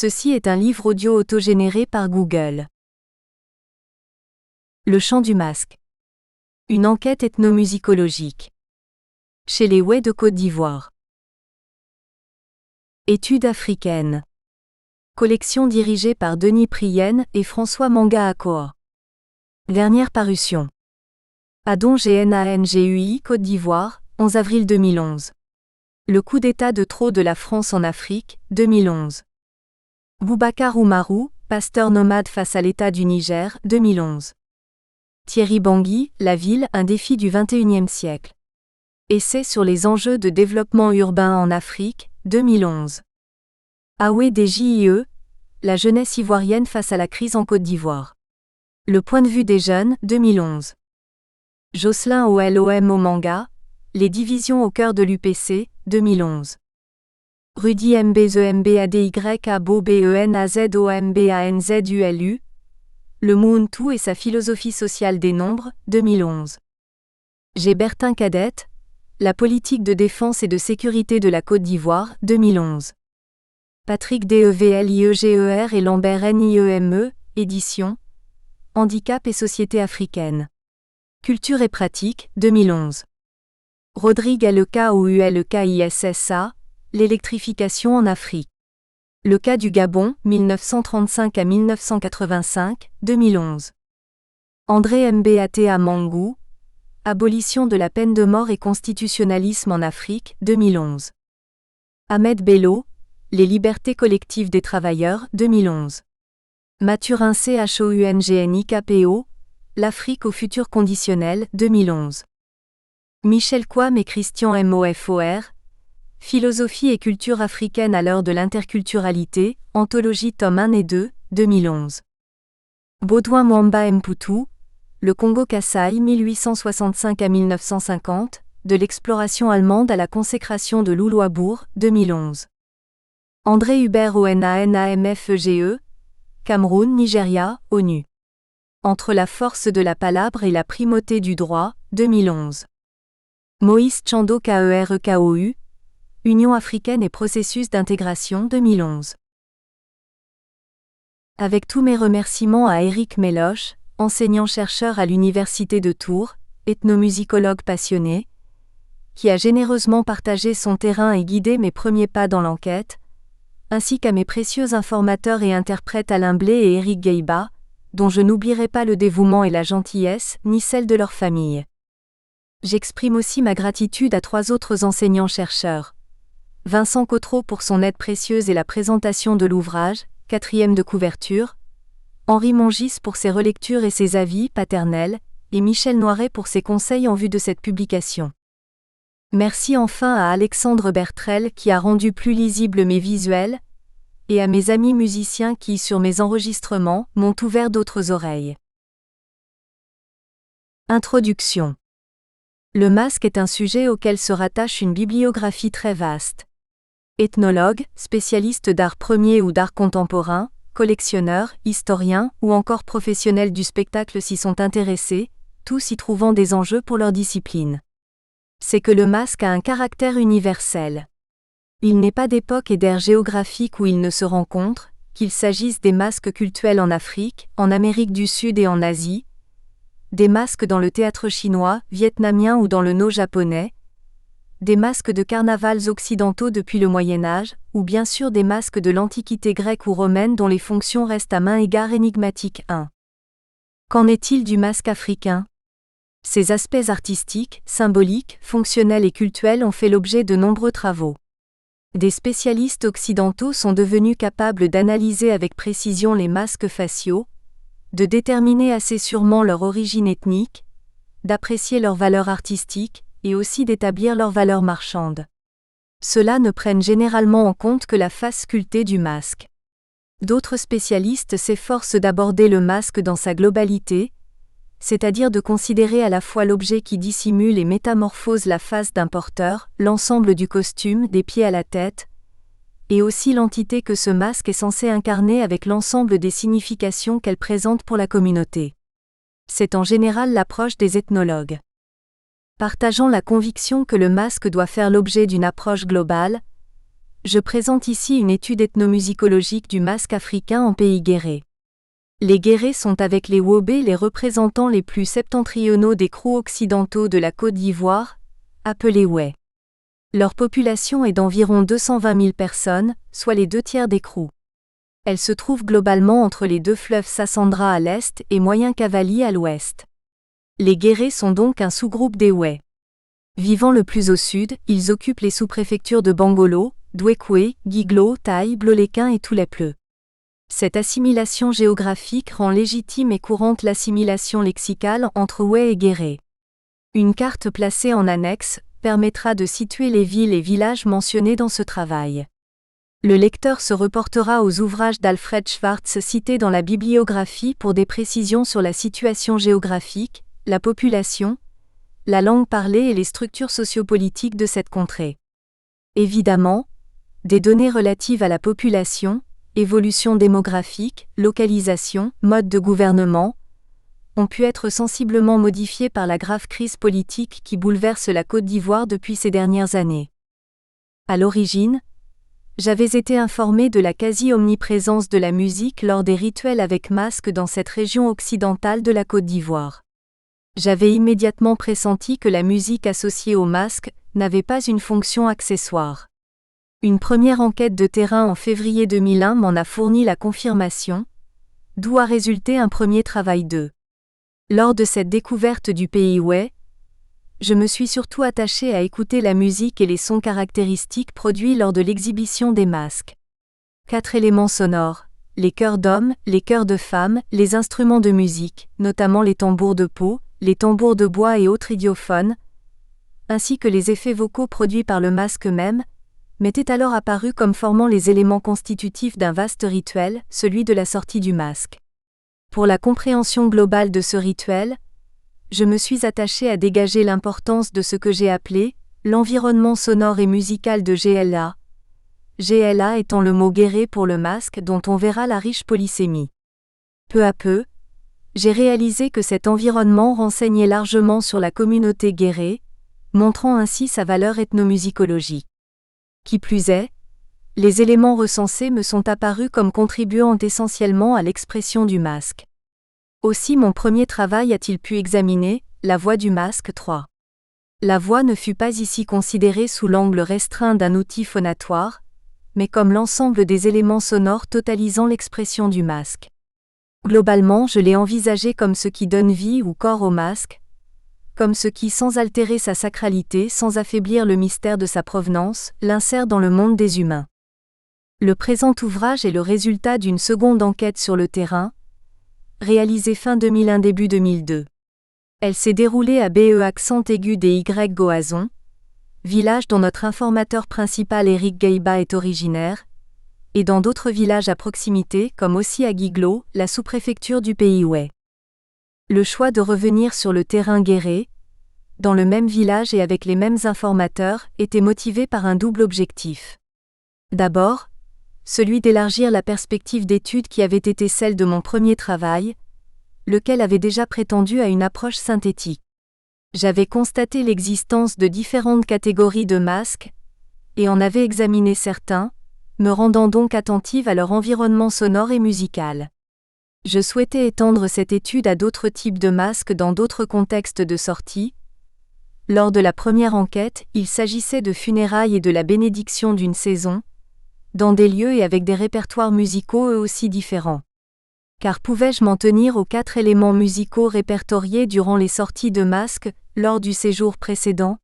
Ceci est un livre audio autogénéré par Google. Le chant du masque. Une enquête ethnomusicologique. Chez les Ouai de Côte d'Ivoire. Études africaines. Collection dirigée par Denis Prienne et François Manga Akoa. Dernière parution. Adon GNANGUI Côte d'Ivoire, 11 avril 2011. Le coup d'État de trop de la France en Afrique, 2011. Boubacar Oumarou, pasteur nomade face à l'État du Niger, 2011. Thierry Bangui, La ville, un défi du XXIe siècle. Essai sur les enjeux de développement urbain en Afrique, 2011. Aoué des JIE, la jeunesse ivoirienne face à la crise en Côte d'Ivoire. Le point de vue des jeunes, 2011. Jocelyn OLOM au manga, les divisions au cœur de l'UPC, 2011. Rudy MBZEMBADYKABOBENAZOMBANZULU, le Mountou et sa philosophie sociale des nombres, 2011. G. Bertin Cadette, la politique de défense et de sécurité de la Côte d'Ivoire, 2011. Patrick DEVLIEGER et Lambert NIEME, édition. Handicap et société africaine. Culture et pratique, 2011. Rodrigue LKOULKISSA, l'électrification en Afrique. Le cas du Gabon, 1935 à 1985, 2011. André Mbata Mangou, abolition de la peine de mort et constitutionnalisme en Afrique, 2011. Ahmed Bello, les libertés collectives des travailleurs, 2011. Mathurin CHOUNGNIKPO, l'Afrique au futur conditionnel, 2011. Michel Kwame et Christian MOFOR, Philosophie et culture africaine à l'heure de l'interculturalité, Anthologie tome 1 et 2, 2011. Baudouin Mwamba Mpoutou, le Congo Kasaï 1865 à 1950, de l'exploration allemande à la consécration de l'Oulouabour, 2011. André Hubert ONANAMFEGE, Cameroun, Nigeria, ONU. Entre la force de la palabre et la primauté du droit, 2011. Moïse Tchando KEREKOU, Union africaine et processus d'intégration, 2011. Avec tous mes remerciements à Éric Meloche, enseignant-chercheur à l'Université de Tours, ethnomusicologue passionné, qui a généreusement partagé son terrain et guidé mes premiers pas dans l'enquête, ainsi qu'à mes précieux informateurs et interprètes Alain Blé et Éric Gueiba, dont je n'oublierai pas le dévouement et la gentillesse, ni celle de leur famille. J'exprime aussi ma gratitude à 3 autres enseignants-chercheurs. Vincent Cotreau pour son aide précieuse et la présentation de l'ouvrage, 4e de couverture, Henri Mongis pour ses relectures et ses avis paternels, et Michel Noiret pour ses conseils en vue de cette publication. Merci enfin à Alexandre Bertrel qui a rendu plus lisibles mes visuels, et à mes amis musiciens qui, sur mes enregistrements, m'ont ouvert d'autres oreilles. Introduction. Le masque est un sujet auquel se rattache une bibliographie très vaste. Ethnologues, spécialistes d'art premier ou d'art contemporain, collectionneurs, historiens ou encore professionnels du spectacle s'y sont intéressés, tous y trouvant des enjeux pour leur discipline. C'est que le masque a un caractère universel. Il n'est pas d'époque et d'ère géographique où ils ne se rencontrent, qu'il s'agisse des masques cultuels en Afrique, en Amérique du Sud et en Asie, des masques dans le théâtre chinois, vietnamien ou dans le no japonais, des masques de carnavals occidentaux depuis le Moyen-Âge, ou bien sûr des masques de l'Antiquité grecque ou romaine dont les fonctions restent à main égard énigmatiques. 1. Qu'en est-il du masque africain ? Ses aspects artistiques, symboliques, fonctionnels et cultuels ont fait l'objet de nombreux travaux. Des spécialistes occidentaux sont devenus capables d'analyser avec précision les masques faciaux, de déterminer assez sûrement leur origine ethnique, d'apprécier leur valeur artistique, et aussi d'établir leur valeur marchande. Ceux-là ne prennent généralement en compte que la face sculptée du masque. D'autres spécialistes s'efforcent d'aborder le masque dans sa globalité, c'est-à-dire de considérer à la fois l'objet qui dissimule et métamorphose la face d'un porteur, l'ensemble du costume, des pieds à la tête, et aussi l'entité que ce masque est censé incarner avec l'ensemble des significations qu'elle présente pour la communauté. C'est en général l'approche des ethnologues. Partageant la conviction que le masque doit faire l'objet d'une approche globale, Je présente ici une étude ethnomusicologique du masque africain en pays guéré. Les guérés sont avec les Wobé les représentants les plus septentrionaux des Krou occidentaux de la Côte d'Ivoire, appelés Wé. Leur population est d'environ 220 000 personnes, soit les 2/3 des Krou. Elle se trouve globalement entre les deux fleuves Sassandra à l'est et Moyen Cavali à l'ouest. Les guérés sont donc un sous-groupe des Wé. Vivant le plus au sud, ils occupent les sous-préfectures de Bangolo, Douékoué, Guiglo, Taï, Bloléquin et Toulepleu. Cette assimilation géographique rend légitime et courante l'assimilation lexicale entre Wé et guéré. Une carte placée en annexe permettra de situer les villes et villages mentionnés dans ce travail. Le lecteur se reportera aux ouvrages d'Alfred Schwartz cités dans la bibliographie pour des précisions sur la situation géographique, la population, la langue parlée et les structures sociopolitiques de cette contrée. Évidemment, des données relatives à la population, évolution démographique, localisation, mode de gouvernement, ont pu être sensiblement modifiées par la grave crise politique qui bouleverse la Côte d'Ivoire depuis ces dernières années. À l'origine, j'avais été informé de la quasi-omniprésence de la musique lors des rituels avec masque dans cette région occidentale de la Côte d'Ivoire. J'avais immédiatement pressenti que la musique associée au masque n'avait pas une fonction accessoire. Une première enquête de terrain en février 2001 m'en a fourni la confirmation, d'où a résulté un premier travail de. Lors de cette découverte du pays Wé, je me suis surtout attaché à écouter la musique et les sons caractéristiques produits lors de l'exhibition des masques. 4 éléments sonores, les chœurs d'hommes, les chœurs de femmes, les instruments de musique, notamment les tambours de peau, les tambours de bois et autres idiophones, ainsi que les effets vocaux produits par le masque même, m'étaient alors apparus comme formant les éléments constitutifs d'un vaste rituel, celui de la sortie du masque. Pour la compréhension globale de ce rituel, je me suis attaché à dégager l'importance de ce que j'ai appelé l'environnement sonore et musical de GLA. GLA étant le mot guéré pour le masque dont on verra la riche polysémie. Peu à peu, j'ai réalisé que cet environnement renseignait largement sur la communauté guéré, montrant ainsi sa valeur ethnomusicologique. Qui plus est, les éléments recensés me sont apparus comme contribuant essentiellement à l'expression du masque. Aussi mon premier travail a-t-il pu examiner la voix du masque 3. La voix ne fut pas ici considérée sous l'angle restreint d'un outil phonatoire, mais comme l'ensemble des éléments sonores totalisant l'expression du masque. Globalement, je l'ai envisagé comme ce qui donne vie ou corps au masque, comme ce qui, sans altérer sa sacralité, sans affaiblir le mystère de sa provenance, l'insère dans le monde des humains. Le présent ouvrage est le résultat d'une seconde enquête sur le terrain, réalisée fin 2001 début 2002. Elle s'est déroulée à BE accent aigu des Y Goazon, village dont notre informateur principal Eric Gaiba est originaire, et dans d'autres villages à proximité comme aussi à Guiglo, la sous-préfecture du pays Wé. Le choix de revenir sur le terrain guéré, dans le même village et avec les mêmes informateurs, était motivé par un double objectif. D'abord, celui d'élargir la perspective d'étude qui avait été celle de mon premier travail, lequel avait déjà prétendu à une approche synthétique. J'avais constaté l'existence de différentes catégories de masques, et en avais examiné certains, me rendant donc attentive à leur environnement sonore et musical. Je souhaitais étendre cette étude à d'autres types de masques dans d'autres contextes de sortie. Lors de la première enquête, il s'agissait de funérailles et de la bénédiction d'une saison, dans des lieux et avec des répertoires musicaux eux aussi différents. Car pouvais-je m'en tenir aux 4 éléments musicaux répertoriés durant les sorties de masques, lors du séjour précédent?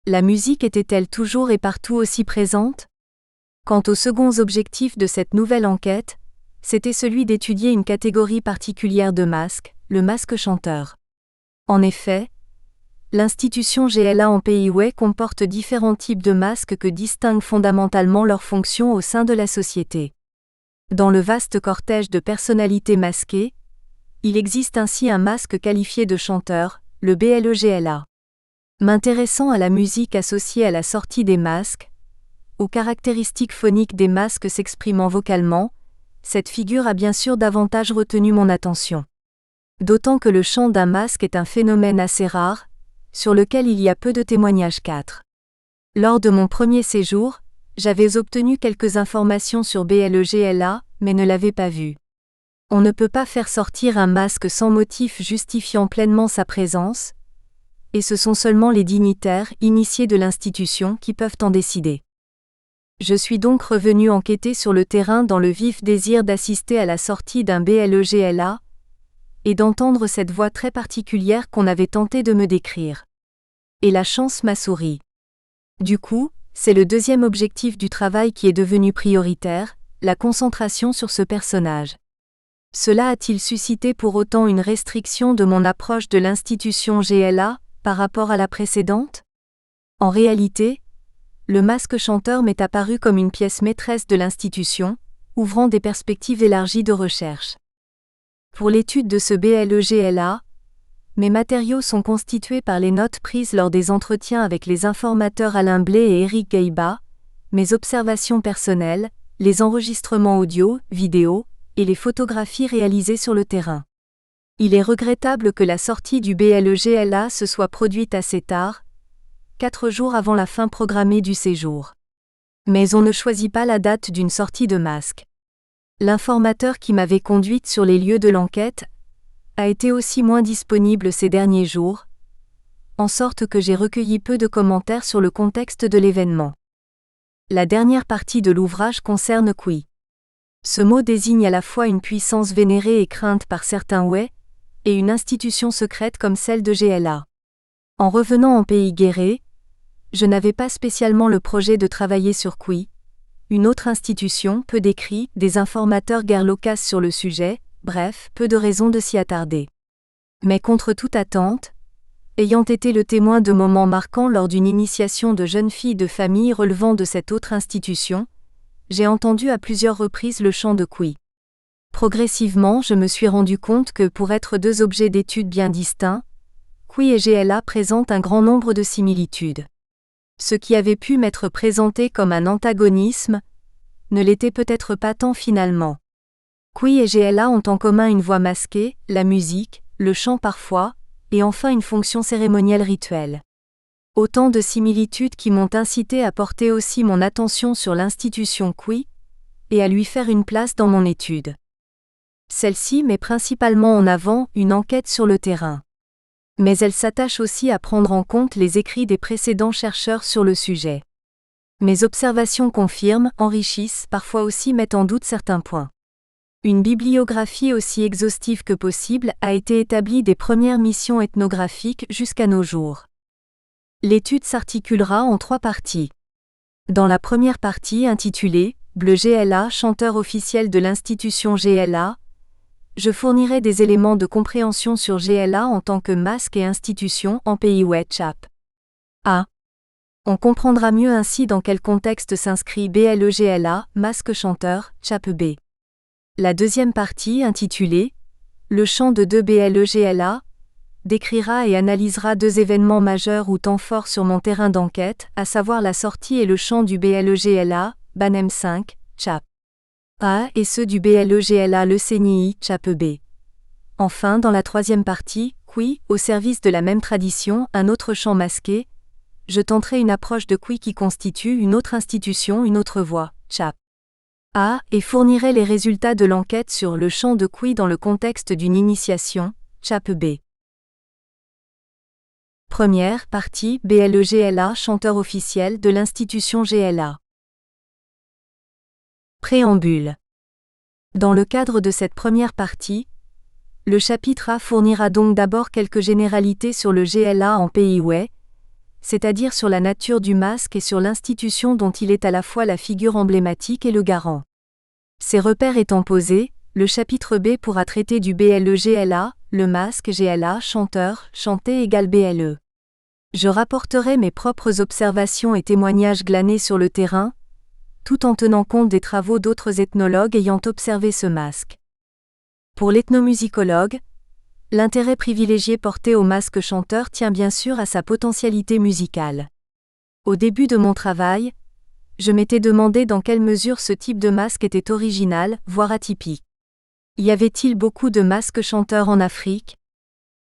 La musique était-elle toujours et partout aussi présente? Quant aux seconds objectifs de cette nouvelle enquête, c'était celui d'étudier une catégorie particulière de masques, le masque chanteur. En effet, l'institution GLA en pays Wé comporte différents types de masques que distinguent fondamentalement leurs fonctions au sein de la société. Dans le vaste cortège de personnalités masquées, il existe ainsi un masque qualifié de chanteur, le BLEGLA. M'intéressant à la musique associée à la sortie des masques, aux caractéristiques phoniques des masques s'exprimant vocalement, cette figure a bien sûr davantage retenu mon attention. D'autant que le chant d'un masque est un phénomène assez rare, sur lequel il y a peu de témoignages. 4. Lors de mon premier séjour, J'avais obtenu quelques informations sur BLEGLA, mais ne l'avais pas vu. On ne peut pas faire sortir un masque sans motif justifiant pleinement sa présence, et ce sont seulement les dignitaires initiés de l'institution qui peuvent en décider. Je suis donc revenu enquêter sur le terrain dans le vif désir d'assister à la sortie d'un BLEGLA et d'entendre cette voix très particulière qu'on avait tenté de me décrire. Et la chance m'a souri. Du coup, c'est le deuxième objectif du travail qui est devenu prioritaire, la concentration sur ce personnage. Cela a-t-il suscité pour autant une restriction de mon approche de l'institution GLA par rapport à la précédente ? En réalité, le masque chanteur m'est apparu comme une pièce maîtresse de l'institution, ouvrant des perspectives élargies de recherche. Pour l'étude de ce BLEGLA, mes matériaux sont constitués par les notes prises lors des entretiens avec les informateurs Alain Blé et Éric Gaiba, mes observations personnelles, les enregistrements audio, vidéo, et les photographies réalisées sur le terrain. Il est regrettable que la sortie du BLEGLA se soit produite assez tard, 4 jours avant la fin programmée du séjour. Mais on ne choisit pas la date d'une sortie de masque. L'informateur qui m'avait conduite sur les lieux de l'enquête a été aussi moins disponible ces derniers jours, en sorte que j'ai recueilli peu de commentaires sur le contexte de l'événement. La dernière partie de l'ouvrage concerne Kui. Ce mot désigne à la fois une puissance vénérée et crainte par certains Wei, et une institution secrète comme celle de GLA. En revenant en pays guéré, je n'avais pas spécialement le projet de travailler sur Kui, une autre institution peu décrite, des informateurs guère loquaces sur le sujet, bref, peu de raisons de s'y attarder. Mais contre toute attente, ayant été le témoin de moments marquants lors d'une initiation de jeunes filles de famille relevant de cette autre institution, j'ai entendu à plusieurs reprises le chant de Kui. Progressivement, je me suis rendu compte que pour être deux objets d'étude bien distincts, Kui et GLA présentent un grand nombre de similitudes. Ce qui avait pu m'être présenté comme un antagonisme ne l'était peut-être pas tant finalement. Kui et GLA ont en commun une voix masquée, la musique, le chant parfois, et enfin une fonction cérémonielle rituelle. Autant de similitudes qui m'ont incité à porter aussi mon attention sur l'institution Kui et à lui faire une place dans mon étude. Celle-ci met principalement en avant une enquête sur le terrain. Mais elle s'attache aussi à prendre en compte les écrits des précédents chercheurs sur le sujet. Mes observations confirment, enrichissent, parfois aussi mettent en doute certains points. Une bibliographie aussi exhaustive que possible a été établie des premières missions ethnographiques jusqu'à nos jours. L'étude s'articulera en 3 parties. Dans la première partie intitulée « Bleu GLA, chanteur officiel de l'institution GLA », je fournirai des éléments de compréhension sur GLA en tant que masque et institution en pays Wei-Chap. A. On comprendra mieux ainsi dans quel contexte s'inscrit BLEGLA, masque chanteur, Chap B. La deuxième partie, intitulée « Le chant de 2 BLEGLA », décrira et analysera 2 événements majeurs ou temps forts sur mon terrain d'enquête, à savoir la sortie et le chant du BLEGLA, Banem 5, Chap A et ceux du BLEGLA Le Senii, Chap B. Enfin, dans la troisième partie, Kui, au service de la même tradition, un autre chant masqué, je tenterai une approche de Kui qui constitue une autre institution, une autre voix, Chap A, et fournirai les résultats de l'enquête sur le chant de Kui dans le contexte d'une initiation, Chap B. Première partie, BLEGLA, chanteur officiel de l'institution GLA. Préambule. Dans le cadre de cette première partie, le chapitre A fournira donc d'abord quelques généralités sur le GLA en pays Wei, c'est-à-dire sur la nature du masque et sur l'institution dont il est à la fois la figure emblématique et le garant. Ces repères étant posés, le chapitre B pourra traiter du BLEGLA, le masque GLA, chanteur, chanté égale BLE. Je rapporterai mes propres observations et témoignages glanés sur le terrain, tout en tenant compte des travaux d'autres ethnologues ayant observé ce masque. Pour l'ethnomusicologue, l'intérêt privilégié porté au masque chanteur tient bien sûr à sa potentialité musicale. Au début de mon travail, je m'étais demandé dans quelle mesure ce type de masque était original, voire atypique. Y avait-il beaucoup de masques chanteurs en Afrique ?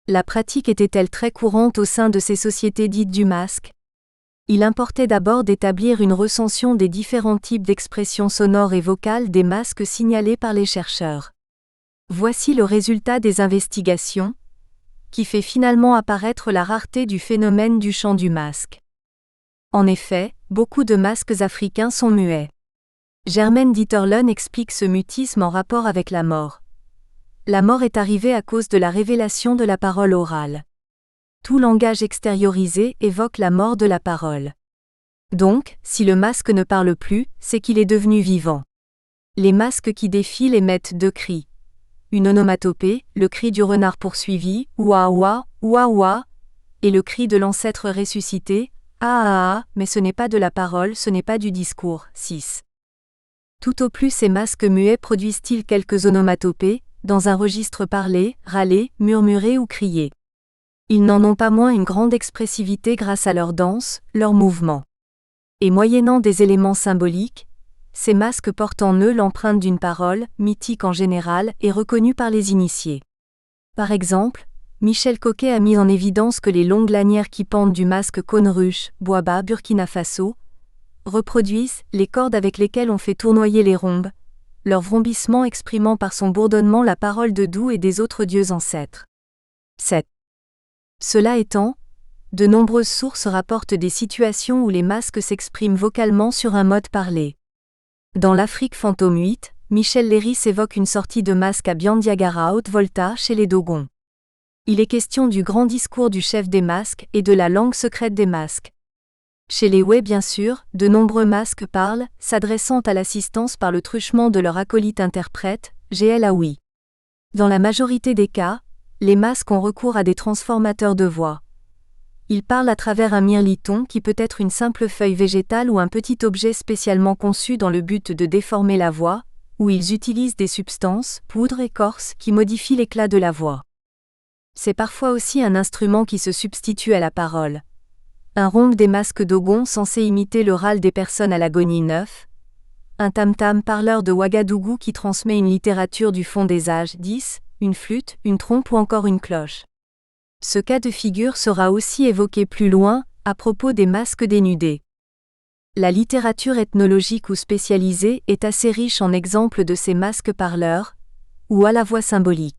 La pratique était-elle très courante au sein de ces sociétés dites du masque ? Il importait d'abord d'établir une recension des différents types d'expressions sonores et vocales des masques signalés par les chercheurs. Voici le résultat des investigations, qui fait finalement apparaître la rareté du phénomène du chant du masque. En effet, beaucoup de masques africains sont muets. Germaine Dieterlen explique ce mutisme en rapport avec la mort. La mort est arrivée à cause de la révélation de la parole orale. Tout langage extériorisé évoque la mort de la parole. Donc, si le masque ne parle plus, c'est qu'il est devenu vivant. Les masques qui défilent émettent deux cris. Une onomatopée, le cri du renard poursuivi, ouah ouah, et le cri de l'ancêtre ressuscité, ah, mais ce n'est pas de la parole, ce n'est pas du discours. 6. Tout au plus ces masques muets produisent-ils quelques onomatopées, dans un registre parlé, râlé, murmuré ou crié. Ils n'en ont pas moins une grande expressivité grâce à leur danse, leurs mouvements. Et moyennant des éléments symboliques, ces masques portent en eux l'empreinte d'une parole, mythique en général, et reconnue par les initiés. Par exemple, Michel Coquet a mis en évidence que les longues lanières qui pendent du masque Cône-Ruche, Boaba, Burkina Faso, reproduisent les cordes avec lesquelles on fait tournoyer les rhombes, leur vrombissement exprimant par son bourdonnement la parole de Dou et des autres dieux ancêtres. 7. Cela étant, de nombreuses sources rapportent des situations où les masques s'expriment vocalement sur un mode parlé. Dans l'Afrique fantôme 8, Michel Léris évoque une sortie de masque à Biandiagara Haute-Volta chez les Dogons. Il est question du grand discours du chef des masques et de la langue secrète des masques. Chez les Wé bien sûr, de nombreux masques parlent, s'adressant à l'assistance par le truchement de leur acolyte interprète, GLAOui. Dans la majorité des cas, les masques ont recours à des transformateurs de voix. Ils parlent à travers un mirliton qui peut être une simple feuille végétale ou un petit objet spécialement conçu dans le but de déformer la voix, ou ils utilisent des substances, poudre, écorce, qui modifient l'éclat de la voix. C'est parfois aussi un instrument qui se substitue à la parole. Un rhombe des masques Dogon censé imiter le râle des personnes à l'agonie 9. Un tam-tam parleur de Ouagadougou qui transmet une littérature du fond des âges 10, une flûte, une trompe ou encore une cloche. Ce cas de figure sera aussi évoqué plus loin, à propos des masques dénudés. La littérature ethnologique ou spécialisée est assez riche en exemples de ces masques parleurs, ou à la voix symbolique.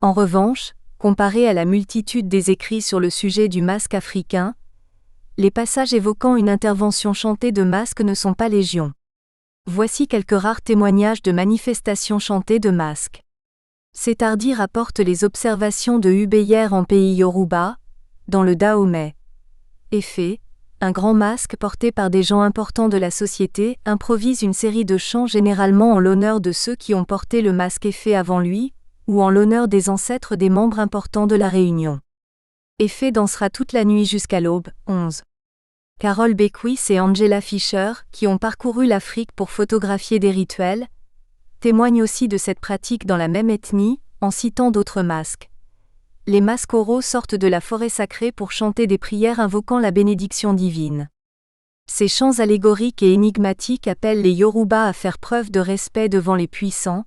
En revanche, comparé à la multitude des écrits sur le sujet du masque africain, les passages évoquant une intervention chantée de masques ne sont pas légion. Voici quelques rares témoignages de manifestations chantées de masques. Sétardi rapporte les observations de Ubeyer en pays Yoruba, dans le Dahomey. Effet, un grand masque porté par des gens importants de la société improvise une série de chants généralement en l'honneur de ceux qui ont porté le masque Effet avant lui, ou en l'honneur des ancêtres des membres importants de la réunion. Effet dansera toute la nuit jusqu'à l'aube. 11. Carol Beckwith et Angela Fisher, qui ont parcouru l'Afrique pour photographier des rituels, témoignent aussi de cette pratique dans la même ethnie, en citant d'autres masques. Les masques oraux sortent de la forêt sacrée pour chanter des prières invoquant la bénédiction divine. Ces chants allégoriques et énigmatiques appellent les Yoruba à faire preuve de respect devant les puissants,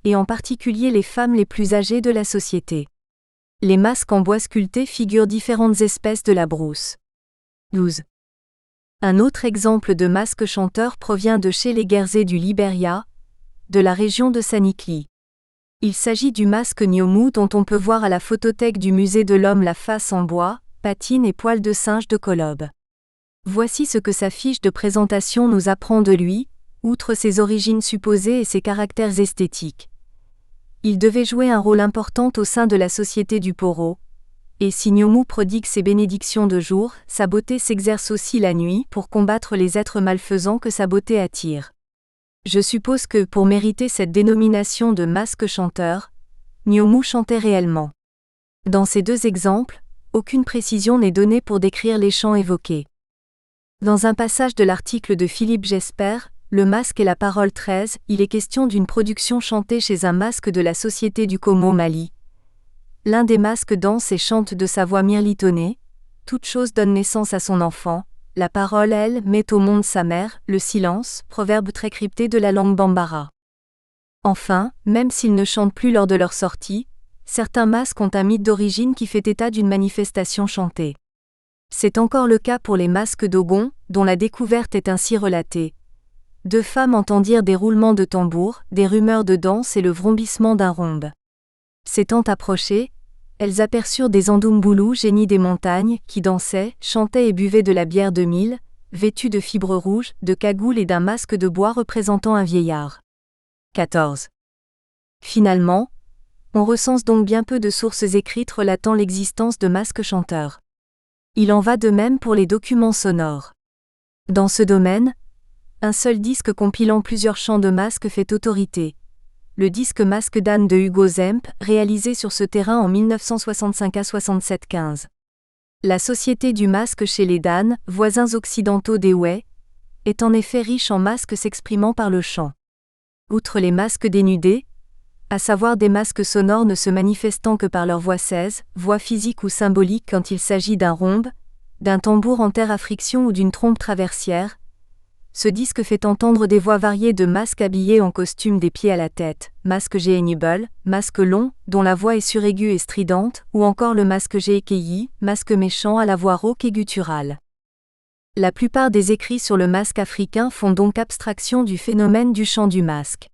et en particulier les femmes les plus âgées de la société. Les masques en bois sculpté figurent différentes espèces de la brousse. 12. Un autre exemple de masque chanteur provient de chez les Guerzé du Libéria, de la région de Sanikli. Il s'agit du masque Nyomu dont on peut voir à la photothèque du musée de l'homme la face en bois, patine et poils de singe de Kolob. Voici ce que sa fiche de présentation nous apprend de lui, outre ses origines supposées et ses caractères esthétiques. Il devait jouer un rôle important au sein de la société du Poro, et si Nyomu prodigue ses bénédictions de jour, sa beauté s'exerce aussi la nuit pour combattre les êtres malfaisants que sa beauté attire. Je suppose que pour mériter cette dénomination de masque chanteur, Nyomu chantait réellement. Dans ces deux exemples, aucune précision n'est donnée pour décrire les chants évoqués. Dans un passage de l'article de Philippe Jesper, Le masque et la parole 13, il est question d'une production chantée chez un masque de la société du Como Mali. L'un des masques danse et chante de sa voix mirlitonnée, toute chose donne naissance à son enfant, la parole, elle, met au monde sa mère, le silence, proverbe très crypté de la langue bambara. Enfin, même s'ils ne chantent plus lors de leur sortie, certains masques ont un mythe d'origine qui fait état d'une manifestation chantée. C'est encore le cas pour les masques Dogon, dont la découverte est ainsi relatée. 2 femmes entendirent des roulements de tambour, des rumeurs de danse et le vrombissement d'un rhombe. S'étant approchées, elles aperçurent des Andumboulous génies des montagnes, qui dansaient, chantaient et buvaient de la bière de mille, vêtus de fibres rouges, de cagoules et d'un masque de bois représentant un vieillard. 14. Finalement, on recense donc bien peu de sources écrites relatant l'existence de masques chanteurs. Il en va de même pour les documents sonores. Dans ce domaine, un seul disque compilant plusieurs chants de masques fait autorité. Le disque Masque d'âne de Hugo Zemp, réalisé sur ce terrain en 1965 à 67-15. La société du masque chez les Dan, voisins occidentaux des Ouais, est en effet riche en masques s'exprimant par le chant. Outre les masques dénudés, à savoir des masques sonores ne se manifestant que par leur voix 16, voix physique ou symbolique quand il s'agit d'un rhombe, d'un tambour en terre à friction ou d'une trompe traversière, ce disque fait entendre des voix variées de masques habillés en costume des pieds à la tête, masque Géhenibel, masque long, dont la voix est suraiguë et stridente, ou encore le masque Géhékéyi, masque méchant à la voix rauque et gutturale. La plupart des écrits sur le masque africain font donc abstraction du phénomène du chant du masque.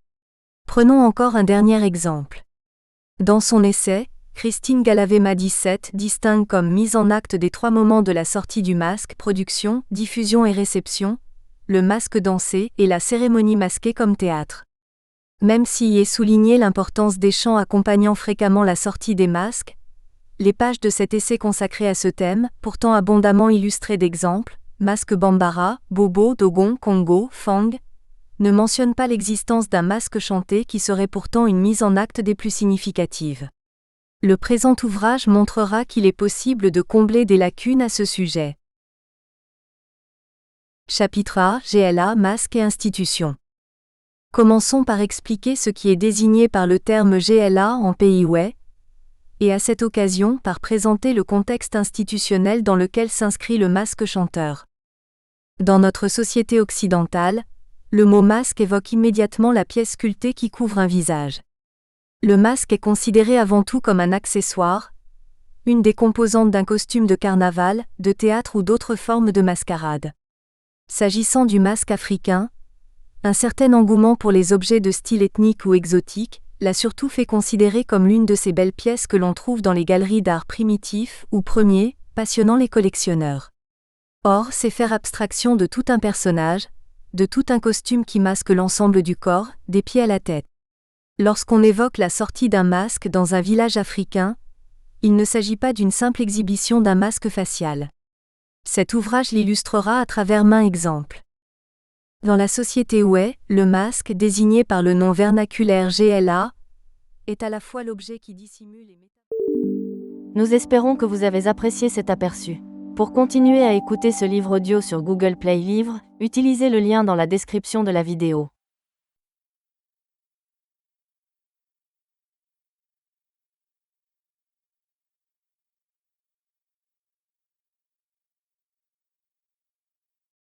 Prenons encore un dernier exemple. Dans son essai, Christine Galavema-17 distingue comme mise en acte des 3 moments de la sortie du masque, production, diffusion et réception, le masque dansé et la cérémonie masquée comme théâtre. Même s'il y est souligné l'importance des chants accompagnant fréquemment la sortie des masques, les pages de cet essai consacrées à ce thème, pourtant abondamment illustrées d'exemples, masque Bambara, Bobo, Dogon, Congo, Fang, ne mentionnent pas l'existence d'un masque chanté qui serait pourtant une mise en acte des plus significatives. Le présent ouvrage montrera qu'il est possible de combler des lacunes à ce sujet. Chapitre A, GLA, masque et institutions. Commençons par expliquer ce qui est désigné par le terme GLA en pays Ouai, et à cette occasion par présenter le contexte institutionnel dans lequel s'inscrit le masque chanteur. Dans notre société occidentale, le mot masque évoque immédiatement la pièce sculptée qui couvre un visage. Le masque est considéré avant tout comme un accessoire, une des composantes d'un costume de carnaval, de théâtre ou d'autres formes de mascarade. S'agissant du masque africain, un certain engouement pour les objets de style ethnique ou exotique l'a surtout fait considérer comme l'une de ces belles pièces que l'on trouve dans les galeries d'art primitif ou premier, passionnant les collectionneurs. Or, c'est faire abstraction de tout un personnage, de tout un costume qui masque l'ensemble du corps, des pieds à la tête. Lorsqu'on évoque la sortie d'un masque dans un village africain, il ne s'agit pas d'une simple exhibition d'un masque facial. Cet ouvrage l'illustrera à travers maints exemples. Dans la société Ouai, le masque, désigné par le nom vernaculaire GLA, est à la fois l'objet qui dissimule et Nous espérons que vous avez apprécié cet aperçu. Pour continuer à écouter ce livre audio sur Google Play Livres, utilisez le lien dans la description de la vidéo.